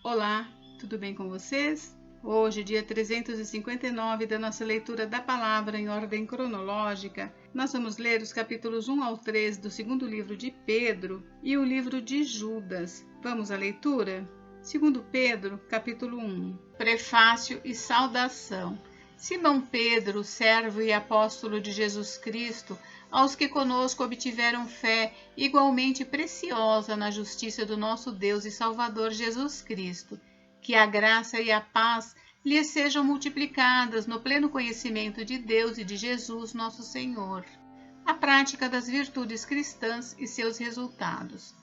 Olá, tudo bem com vocês? Hoje, dia 359 da nossa leitura da palavra em ordem cronológica, nós vamos ler os capítulos 1 ao 3 do segundo livro de Pedro e o livro de Judas. Vamos à leitura? Segundo Pedro, capítulo 1. Prefácio e saudação. Simão Pedro, servo e apóstolo de Jesus Cristo, aos que conosco obtiveram fé igualmente preciosa na justiça do nosso Deus e Salvador Jesus Cristo, que a graça e a paz lhes sejam multiplicadas no pleno conhecimento de Deus e de Jesus nosso Senhor, a prática das virtudes cristãs e seus resultados.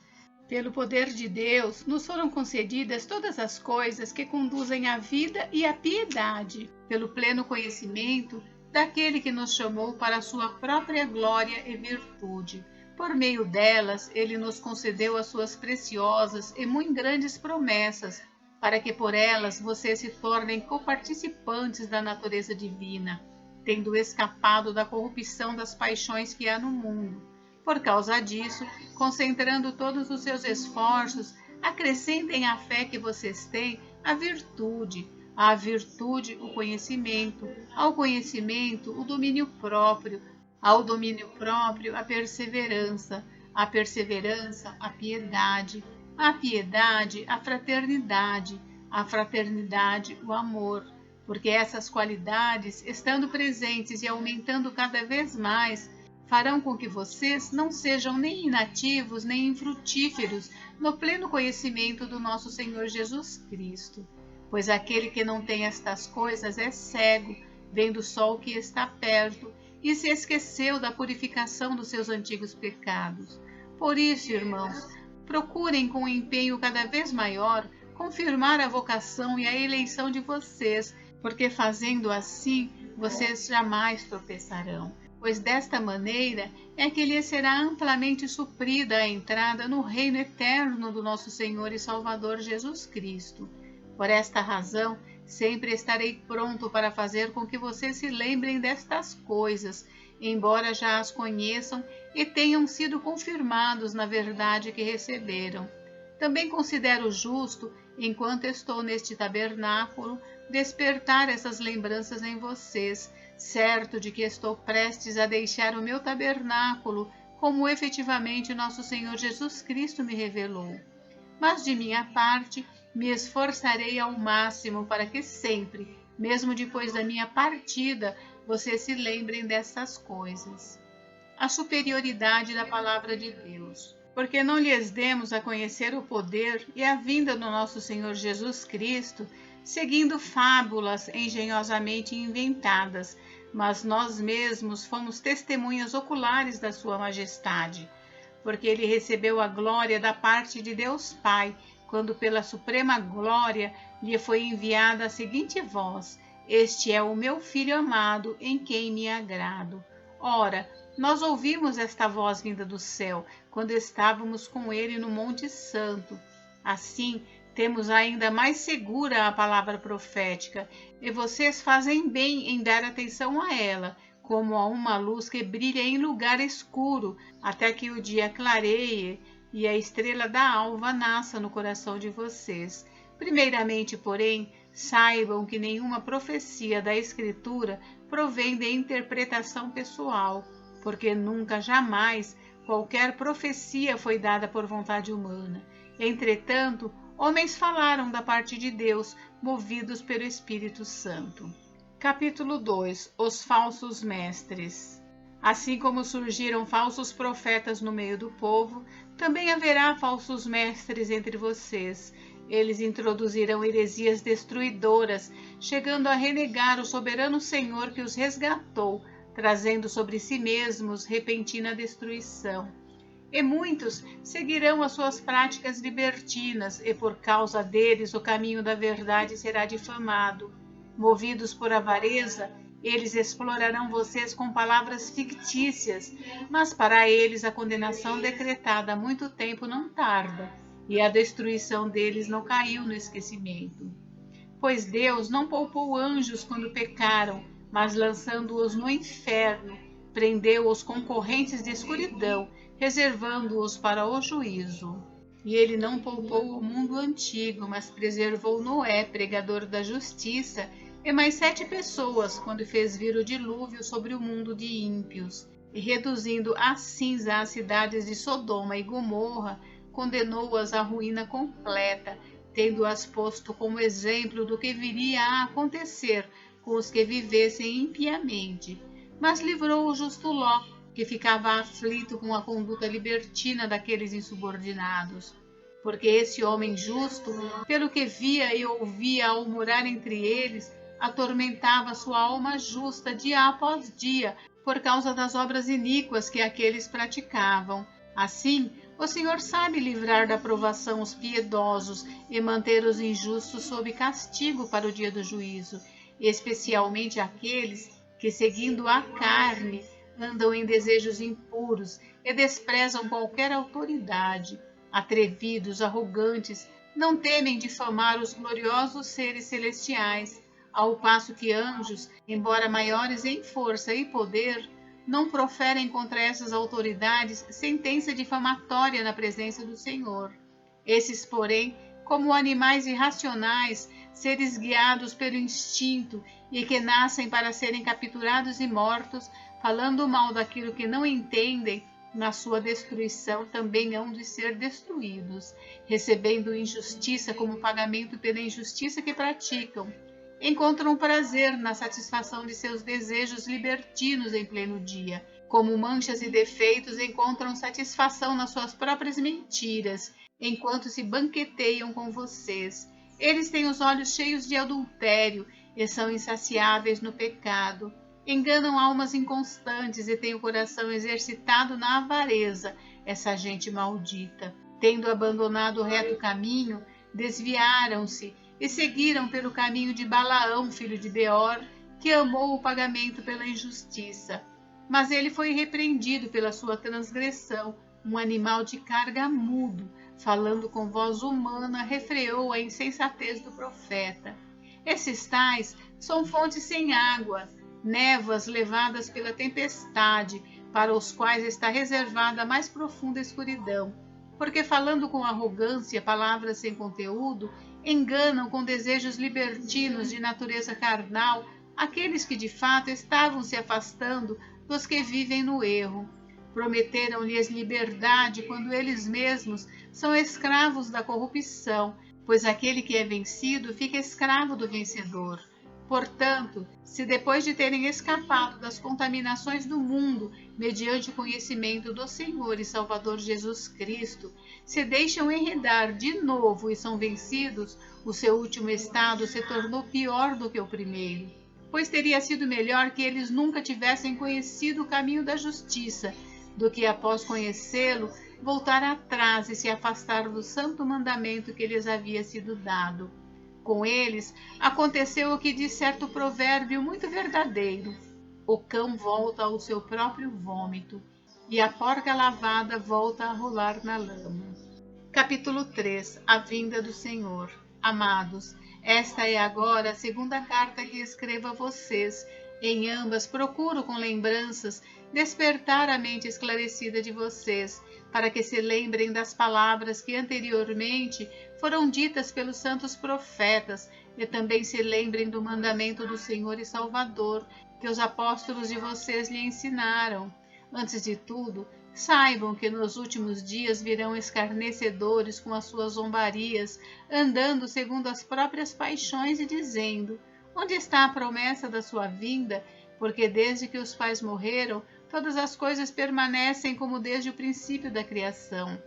Pelo poder de Deus, nos foram concedidas todas as coisas que conduzem à vida e à piedade, pelo pleno conhecimento daquele que nos chamou para a sua própria glória e virtude. Por meio delas, ele nos concedeu as suas preciosas e muito grandes promessas, para que por elas vocês se tornem coparticipantes da natureza divina, tendo escapado da corrupção das paixões que há no mundo. Por causa disso, concentrando todos os seus esforços, acrescentem à fé que vocês têm a virtude, à virtude o conhecimento, ao conhecimento o domínio próprio, ao domínio próprio a perseverança a piedade, a piedade a fraternidade o amor, porque essas qualidades, estando presentes e aumentando cada vez mais, farão com que vocês não sejam nem inativos nem infrutíferos no pleno conhecimento do nosso Senhor Jesus Cristo. Pois aquele que não tem estas coisas é cego, vendo só o que está perto, e se esqueceu da purificação dos seus antigos pecados. Por isso, irmãos, procurem com um empenho cada vez maior confirmar a vocação e a eleição de vocês, porque fazendo assim, vocês jamais tropeçarão. Pois desta maneira é que lhes será amplamente suprida a entrada no reino eterno do nosso Senhor e Salvador Jesus Cristo. Por esta razão, sempre estarei pronto para fazer com que vocês se lembrem destas coisas, embora já as conheçam e tenham sido confirmados na verdade que receberam. Também considero justo, enquanto estou neste tabernáculo, despertar essas lembranças em vocês, certo de que estou prestes a deixar o meu tabernáculo, como efetivamente nosso Senhor Jesus Cristo me revelou. Mas de minha parte, me esforçarei ao máximo para que sempre, mesmo depois da minha partida, vocês se lembrem dessas coisas. A superioridade da palavra de Deus. Porque não lhes demos a conhecer o poder e a vinda do nosso Senhor Jesus Cristo, seguindo fábulas engenhosamente inventadas, mas nós mesmos fomos testemunhas oculares da sua majestade, porque ele recebeu a glória da parte de Deus Pai, quando pela suprema glória lhe foi enviada a seguinte voz: Este é o meu Filho amado, em quem me agrado. Ora, nós ouvimos esta voz vinda do céu, quando estávamos com ele no Monte Santo. Assim, temos ainda mais segura a palavra profética, e vocês fazem bem em dar atenção a ela, como a uma luz que brilha em lugar escuro, até que o dia clareie e a estrela da alva nasça no coração de vocês. Primeiramente, porém, saibam que nenhuma profecia da Escritura provém de interpretação pessoal, porque nunca, jamais, qualquer profecia foi dada por vontade humana. Entretanto, homens falaram da parte de Deus, movidos pelo Espírito Santo. Capítulo 2. Os falsos mestres. Assim como surgiram falsos profetas no meio do povo, também haverá falsos mestres entre vocês. Eles introduzirão heresias destruidoras, chegando a renegar o soberano Senhor que os resgatou, trazendo sobre si mesmos repentina destruição. E muitos seguirão as suas práticas libertinas, e por causa deles o caminho da verdade será difamado. Movidos por avareza, eles explorarão vocês com palavras fictícias, mas para eles a condenação decretada há muito tempo não tarda, e a destruição deles não caiu no esquecimento. Pois Deus não poupou anjos quando pecaram, mas lançando-os no inferno, prendeu os concorrentes de escuridão, reservando-os para o juízo. E ele não poupou o mundo antigo, mas preservou Noé, pregador da justiça, e mais 7 pessoas, quando fez vir o dilúvio sobre o mundo de ímpios. E reduzindo a cinza as cidades de Sodoma e Gomorra, condenou-as à ruína completa, tendo-as posto como exemplo do que viria a acontecer com os que vivessem impiamente. Mas livrou o justo Ló, que ficava aflito com a conduta libertina daqueles insubordinados. Porque esse homem justo, pelo que via e ouvia ao morar entre eles, atormentava sua alma justa dia após dia, por causa das obras iníquas que aqueles praticavam. Assim, o Senhor sabe livrar da provação os piedosos e manter os injustos sob castigo para o dia do juízo, especialmente aqueles que, seguindo a carne, andam em desejos impuros e desprezam qualquer autoridade. Atrevidos, arrogantes, não temem difamar os gloriosos seres celestiais, ao passo que anjos, embora maiores em força e poder, não proferem contra essas autoridades sentença difamatória na presença do Senhor. Esses, porém, como animais irracionais, seres guiados pelo instinto e que nascem para serem capturados e mortos, falando mal daquilo que não entendem, na sua destruição também hão de ser destruídos, recebendo injustiça como pagamento pela injustiça que praticam. Encontram prazer na satisfação de seus desejos libertinos em pleno dia. Como manchas e defeitos, encontram satisfação nas suas próprias mentiras, enquanto se banqueteiam com vocês. Eles têm os olhos cheios de adultério e são insaciáveis no pecado. Enganam almas inconstantes e têm o coração exercitado na avareza, essa gente maldita. Tendo abandonado o reto caminho, desviaram-se e seguiram pelo caminho de Balaão, filho de Beor, que amou o pagamento pela injustiça. Mas ele foi repreendido pela sua transgressão, um animal de carga mudo, falando com voz humana, refreou a insensatez do profeta. Esses tais são fontes sem água, névoas levadas pela tempestade, para os quais está reservada a mais profunda escuridão, porque falando com arrogância palavras sem conteúdo, enganam com desejos libertinos de natureza carnal aqueles que de fato estavam se afastando dos que vivem no erro. Prometeram-lhes liberdade quando eles mesmos são escravos da corrupção, pois aquele que é vencido fica escravo do vencedor. Portanto, se depois de terem escapado das contaminações do mundo, mediante o conhecimento do Senhor e Salvador Jesus Cristo, se deixam enredar de novo e são vencidos, o seu último estado se tornou pior do que o primeiro. Pois teria sido melhor que eles nunca tivessem conhecido o caminho da justiça, do que após conhecê-lo, voltar atrás e se afastar do santo mandamento que lhes havia sido dado. Com eles aconteceu o que diz certo provérbio muito verdadeiro: o cão volta ao seu próprio vômito, e a porca lavada volta a rolar na lama. Capítulo 3. A vinda do Senhor. Amados, esta é agora a segunda carta que escrevo a vocês. Em ambas procuro com lembranças despertar a mente esclarecida de vocês, para que se lembrem das palavras que anteriormente foram ditas pelos santos profetas, e também se lembrem do mandamento do Senhor e Salvador, que os apóstolos de vocês lhe ensinaram. Antes de tudo, saibam que nos últimos dias virão escarnecedores com as suas zombarias, andando segundo as próprias paixões e dizendo: onde está a promessa da sua vinda? Porque desde que os pais morreram, todas as coisas permanecem como desde o princípio da criação.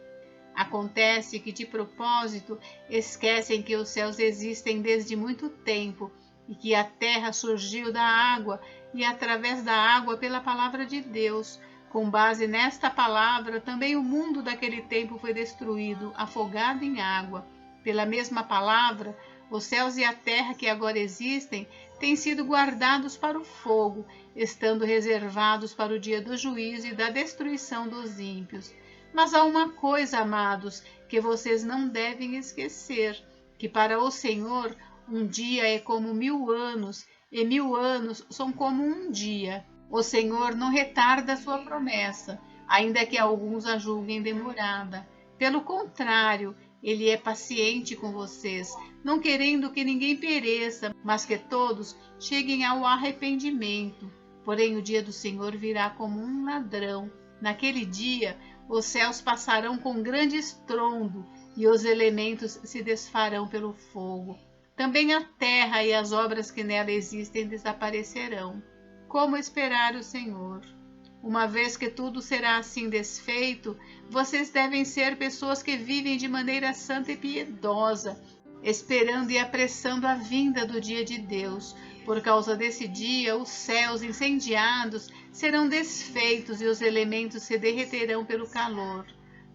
Acontece que, de propósito, esquecem que os céus existem desde muito tempo e que a terra surgiu da água e através da água pela palavra de Deus. Com base nesta palavra, também o mundo daquele tempo foi destruído, afogado em água. Pela mesma palavra, os céus e a terra que agora existem têm sido guardados para o fogo, estando reservados para o dia do juízo e da destruição dos ímpios. Mas há uma coisa, amados, que vocês não devem esquecer, que para o Senhor um dia é como 1000 anos, e 1000 anos são como um dia. O Senhor não retarda a sua promessa, ainda que alguns a julguem demorada. Pelo contrário, ele é paciente com vocês, não querendo que ninguém pereça, mas que todos cheguem ao arrependimento. Porém, o dia do Senhor virá como um ladrão. Naquele dia, os céus passarão com grande estrondo e os elementos se desfarão pelo fogo. Também a terra e as obras que nela existem desaparecerão. Como esperar o Senhor? Uma vez que tudo será assim desfeito, vocês devem ser pessoas que vivem de maneira santa e piedosa, esperando e apressando a vinda do dia de Deus. Por causa desse dia, os céus incendiados serão desfeitos e os elementos se derreterão pelo calor.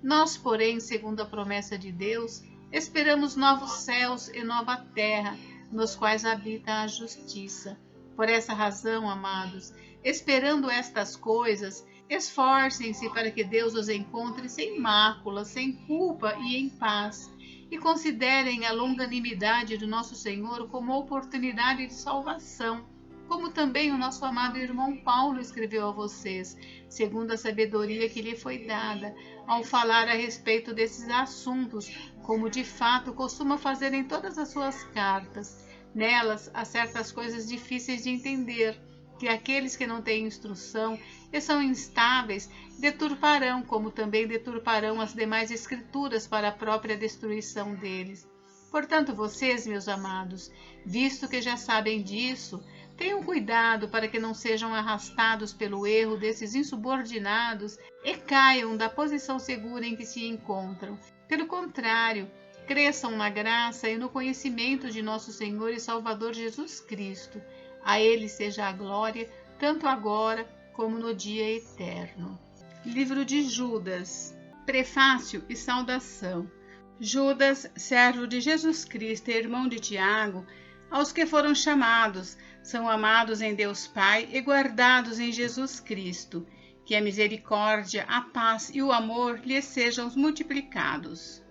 Nós, porém, segundo a promessa de Deus, esperamos novos céus e nova terra, nos quais habita a justiça. Por essa razão, amados, esperando estas coisas, esforcem-se para que Deus os encontre sem mácula, sem culpa e em paz. E considerem a longanimidade do nosso Senhor como oportunidade de salvação, como também o nosso amado irmão Paulo escreveu a vocês, segundo a sabedoria que lhe foi dada, ao falar a respeito desses assuntos, como de fato costuma fazer em todas as suas cartas. Nelas há certas coisas difíceis de entender, que aqueles que não têm instrução e são instáveis deturparão, como também deturparão as demais escrituras para a própria destruição deles. Portanto, vocês, meus amados, visto que já sabem disso, tenham cuidado para que não sejam arrastados pelo erro desses insubordinados e caiam da posição segura em que se encontram. Pelo contrário, cresçam na graça e no conhecimento de nosso Senhor e Salvador Jesus Cristo. A Ele seja a glória, tanto agora como no dia eterno. Livro de Judas. Prefácio e saudação. Judas, servo de Jesus Cristo e irmão de Tiago, aos que foram chamados, são amados em Deus Pai e guardados em Jesus Cristo. Que a misericórdia, a paz e o amor lhes sejam multiplicados.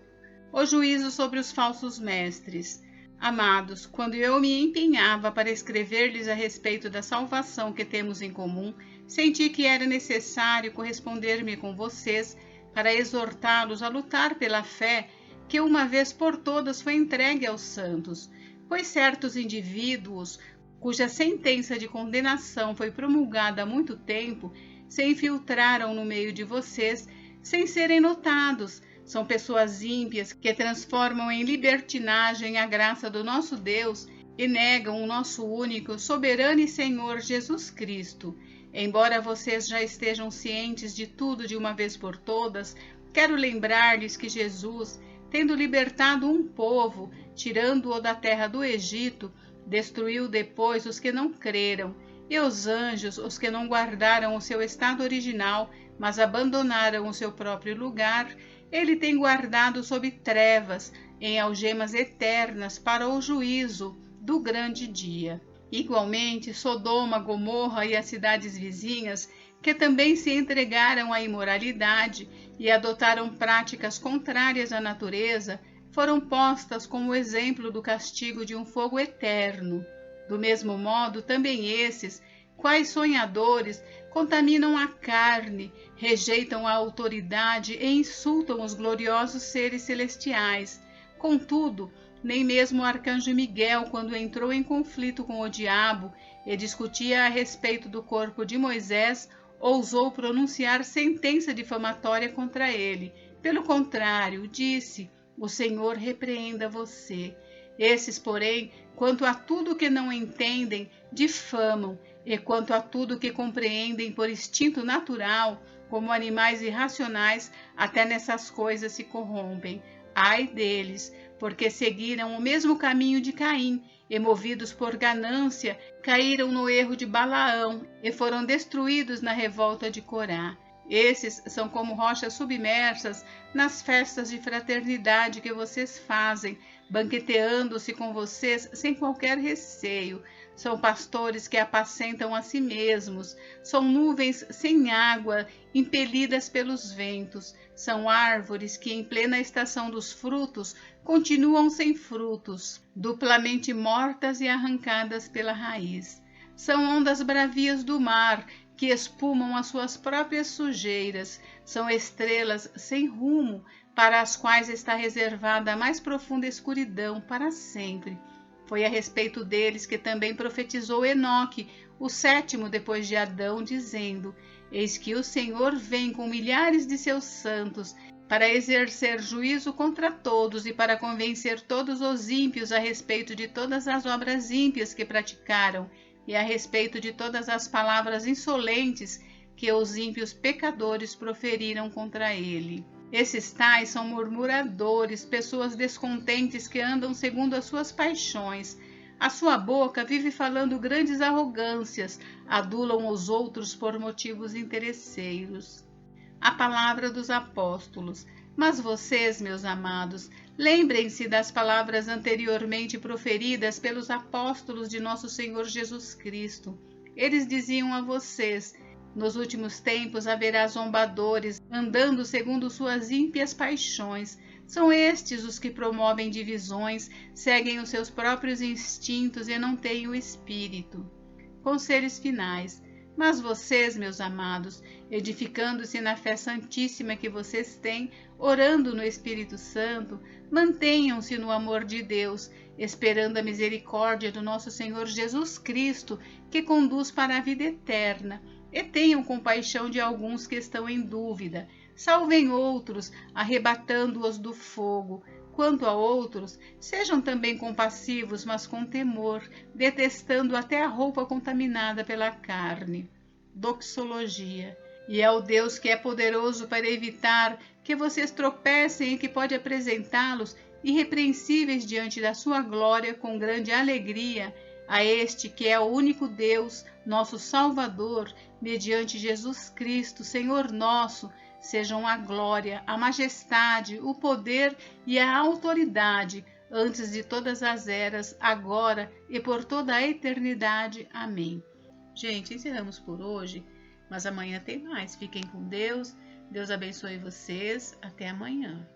O juízo sobre os falsos mestres. Amados, quando eu me empenhava para escrever-lhes a respeito da salvação que temos em comum, senti que era necessário corresponder-me com vocês para exortá-los a lutar pela fé que uma vez por todas foi entregue aos santos, pois certos indivíduos, cuja sentença de condenação foi promulgada há muito tempo, se infiltraram no meio de vocês sem serem notados. São pessoas ímpias que transformam em libertinagem a graça do nosso Deus e negam o nosso único, soberano e Senhor Jesus Cristo. Embora vocês já estejam cientes de tudo de uma vez por todas, quero lembrar-lhes que Jesus, tendo libertado um povo, tirando-o da terra do Egito, destruiu depois os que não creram, e os anjos, os que não guardaram o seu estado original, mas abandonaram o seu próprio lugar, ele tem guardado sob trevas, em algemas eternas, para o juízo do grande dia. Igualmente, Sodoma, Gomorra e as cidades vizinhas, que também se entregaram à imoralidade e adotaram práticas contrárias à natureza, foram postas como exemplo do castigo de um fogo eterno. Do mesmo modo, também esses, quais sonhadores, contaminam a carne, rejeitam a autoridade e insultam os gloriosos seres celestiais. Contudo, nem mesmo o arcanjo Miguel, quando entrou em conflito com o diabo e discutia a respeito do corpo de Moisés, ousou pronunciar sentença difamatória contra ele. Pelo contrário, disse: o Senhor repreenda você. Esses, porém, quanto a tudo que não entendem, difamam, e quanto a tudo que compreendem por instinto natural, como animais irracionais, até nessas coisas se corrompem. Ai deles, porque seguiram o mesmo caminho de Caim, e movidos por ganância, caíram no erro de Balaão, e foram destruídos na revolta de Corá. Esses são como rochas submersas nas festas de fraternidade que vocês fazem, banqueteando-se com vocês sem qualquer receio. São pastores que apacentam a si mesmos, são nuvens sem água, impelidas pelos ventos, são árvores que em plena estação dos frutos continuam sem frutos, duplamente mortas e arrancadas pela raiz. São ondas bravias do mar, que espumam as suas próprias sujeiras, são estrelas sem rumo, para as quais está reservada a mais profunda escuridão para sempre. Foi a respeito deles que também profetizou Enoque, o sétimo depois de Adão, dizendo: Eis que o Senhor vem com milhares de seus santos, para exercer juízo contra todos e para convencer todos os ímpios a respeito de todas as obras ímpias que praticaram e a respeito de todas as palavras insolentes que os ímpios pecadores proferiram contra ele. Esses tais são murmuradores, pessoas descontentes que andam segundo as suas paixões. A sua boca vive falando grandes arrogâncias, adulam os outros por motivos interesseiros. A palavra dos apóstolos. Mas vocês, meus amados, lembrem-se das palavras anteriormente proferidas pelos apóstolos de nosso Senhor Jesus Cristo. Eles diziam a vocês: nos últimos tempos haverá zombadores, andando segundo suas ímpias paixões. São estes os que promovem divisões, seguem os seus próprios instintos e não têm o Espírito. Conselhos finais. Mas vocês, meus amados, edificando-se na fé santíssima que vocês têm, orando no Espírito Santo, mantenham-se no amor de Deus, esperando a misericórdia do nosso Senhor Jesus Cristo, que conduz para a vida eterna. E tenham compaixão de alguns que estão em dúvida. Salvem outros, arrebatando-os do fogo. Quanto a outros, sejam também compassivos, mas com temor, detestando até a roupa contaminada pela carne. Doxologia. E é o Deus que é poderoso para evitar que vocês tropecem e que pode apresentá-los irrepreensíveis diante da sua glória com grande alegria, a este que é o único Deus, nosso Salvador, mediante Jesus Cristo, Senhor nosso, sejam a glória, a majestade, o poder e a autoridade, antes de todas as eras, agora e por toda a eternidade. Amém. Gente, encerramos por hoje, mas amanhã tem mais. Fiquem com Deus. Deus abençoe vocês. Até amanhã.